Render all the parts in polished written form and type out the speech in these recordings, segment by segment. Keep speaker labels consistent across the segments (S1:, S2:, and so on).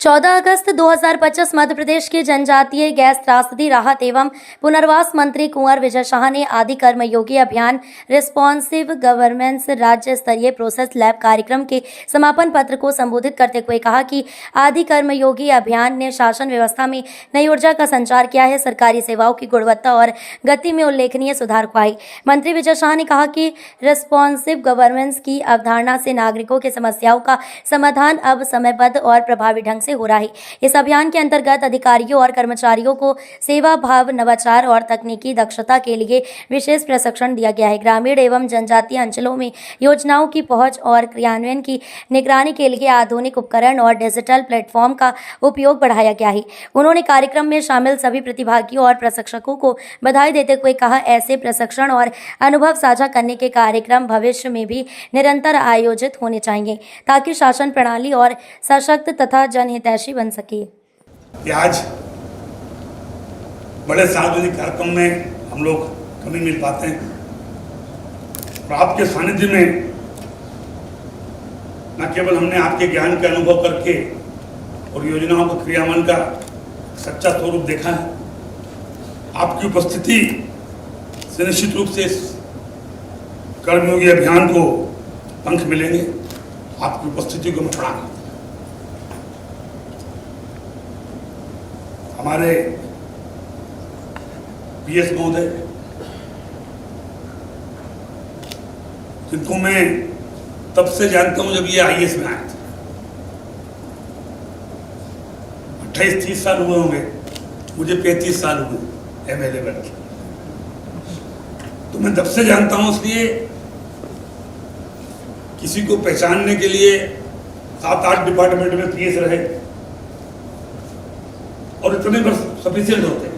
S1: 14 अगस्त 2025 मध्य प्रदेश के जनजातीय गैस त्रासदी राहत एवं पुनर्वास मंत्री कुंवर विजय शाह ने आदि कर्मयोगी अभियान रिस्पॉन्सिव गवर्नेंस राज्य स्तरीय प्रोसेस लैब कार्यक्रम के समापन पत्र को संबोधित करते हुए कहा कि आदि कर्मयोगी अभियान ने शासन व्यवस्था में नई ऊर्जा का संचार किया है, सरकारी सेवाओं की गुणवत्ता और गति में उल्लेखनीय सुधार को आई। मंत्री विजय शाह ने कहा कि रिस्पॉन्सिव गवर्नेंस की अवधारणा से नागरिकों की समस्याओं का समाधान अब समयबद्ध और प्रभावी ढंग से हो रहा है। इस अभियान के अंतर्गत अधिकारियों और कर्मचारियों को सेवा भाव, नवाचार और तकनीकी दक्षता के लिए विशेष प्रशिक्षण दिया गया है। ग्रामीण एवं जनजातीय अंचलों में योजनाओं की पहुंच और क्रियान्वयन की निगरानी के लिए आधुनिक उपकरण और डिजिटल प्लेटफॉर्म का उपयोग बढ़ाया गया है। उन्होंने कार्यक्रम में शामिल सभी प्रतिभागियों और प्रशिक्षकों को बधाई देते हुए कहा, ऐसे प्रशिक्षण और अनुभव साझा करने के कार्यक्रम भविष्य में भी निरंतर आयोजित होने चाहिए ताकि शासन प्रणाली और सशक्त तथा जनहितैषी बन सके।
S2: आज बड़े सार्वजनिक कार्यक्रम में हम लोग कमी मिल पाते हैं और आपके सानिध्य में न केवल हमने आपके ज्ञान का अनुभव करके और योजनाओं को क्रियान्वयन का सच्चा स्वरूप देखा है, आपकी उपस्थिति से निश्चित रूप से इस कर्मयोगी अभियान को पंख मिलेंगे। आपकी उपस्थिति को मैं प्रणाम करता हूं। हमारे पीएस महोदय, जिनको मैं तब से जानता हूं जब ये आईएएस में आए थे, 28-30 साल हुए होंगे, मुझे 35 साल हुए एमएलए बन के, तो मैं तब से जानता हूं। इसलिए किसी को पहचानने के लिए 7-8 डिपार्टमेंट में पीएस रहे और इतने बस सफिशिएंट होते हैं।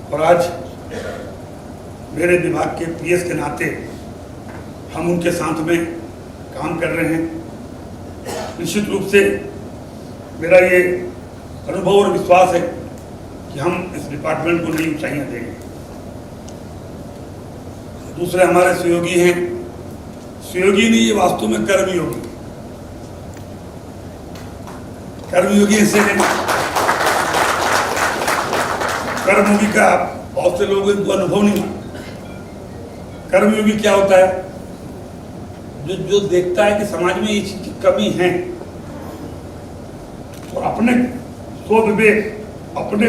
S2: और आज मेरे विभाग के पीएस के नाते हम उनके साथ में काम कर रहे हैं। निश्चित रूप से मेरा ये अनुभव और विश्वास है कि हम इस डिपार्टमेंट को नई ऊंचाइयां देंगे। दूसरे हमारे सहयोगी हैं, सहयोगी नहीं, ये वास्तव में कर्मयोगी। कर्मयोगी ऐसे नहीं, कर्मयोगी का बहुत से लोगों को अनुभव नहीं मानते। कर्मयोगी क्या होता है? जो देखता है कि समाज में ये चीज की कमी है और अपने स्वविवेक, अपने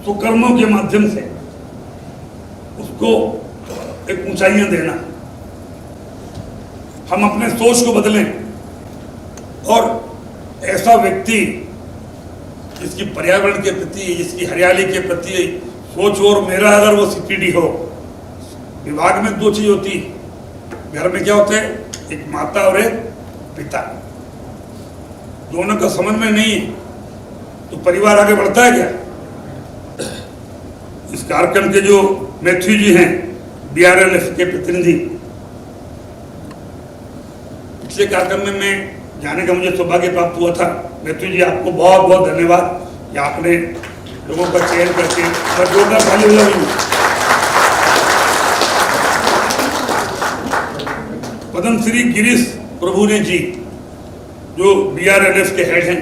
S2: सुकर्मों के माध्यम से उसको एक ऊंचाइयां देना। हम अपने सोच को बदलें और ऐसा व्यक्ति जिसकी पर्यावरण के प्रति, जिसकी हरियाली के प्रति सोच, और मेरा अगर वो सीपीडी हो, विभाग में 2 चीज होती है, घर में क्या होते हैं, एक माता और एक पिता, दोनों का समन्वय नहीं है तो परिवार आगे बढ़ता है क्या? इस कार्यक्रम के जो मैथ्यू जी हैं, बीआरएलएफ के प्रतिनिधि, पिछले कार्यक्रम में मैं जाने का मुझे सौभाग्य प्राप्त हुआ था। मैथ्यू जी, आपको बहुत बहुत धन्यवाद कि आपने लोगों का चयन करके जोरदार ताली बजाई। पद्मश्री गिरीश प्रभुने जी, जो बीआरएलएफ के हेड हैं,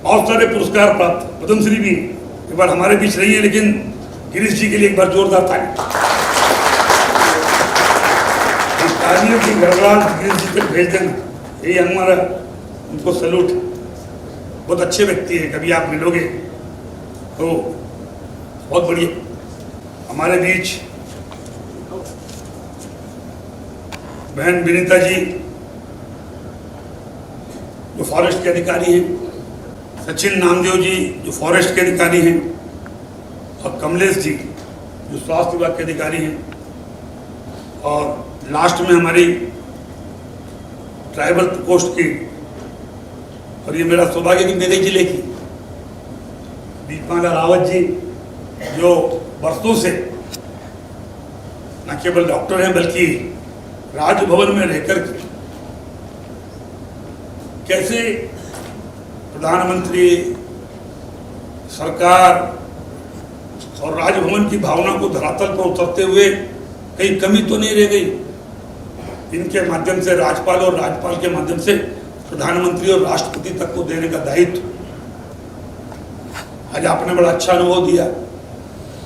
S2: बहुत सारे पुरस्कार प्राप्त, पद्मश्री भी एक बार हमारे बीच रही है, लेकिन गिरीश जी के लिए एक बार जोरदार ताली। की गड़बड़ाहट गिरीश जी तक भेज देना, यही हमारा उनको सैल्यूट। बहुत अच्छे व्यक्ति है, कभी आप मिलोगे तो बहुत बढ़िया। हमारे बीच बहन विनीता जी, जो फॉरेस्ट के अधिकारी हैं, सचिन नामदेव जी, जो फॉरेस्ट के अधिकारी हैं, और कमलेश जी, जो स्वास्थ्य विभाग के अधिकारी हैं, और लास्ट में हमारी ट्राइबल पोस्ट की, और ये मेरा सौभाग्य कि मेरे जिले की दीपमाला रावत जी, जो वर्षों से न केवल डॉक्टर हैं बल्कि राजभवन में रहकर के कैसे प्रधानमंत्री, सरकार और राजभवन की भावना को धरातल पर उतरते हुए कहीं कमी तो नहीं रह गई। इनके माध्यम से राज्यपाल और राज्यपाल के माध्यम से प्रधानमंत्री और राष्ट्रपति तक को देने का दायित्व आज आपने बड़ा अच्छा अनुभव दिया।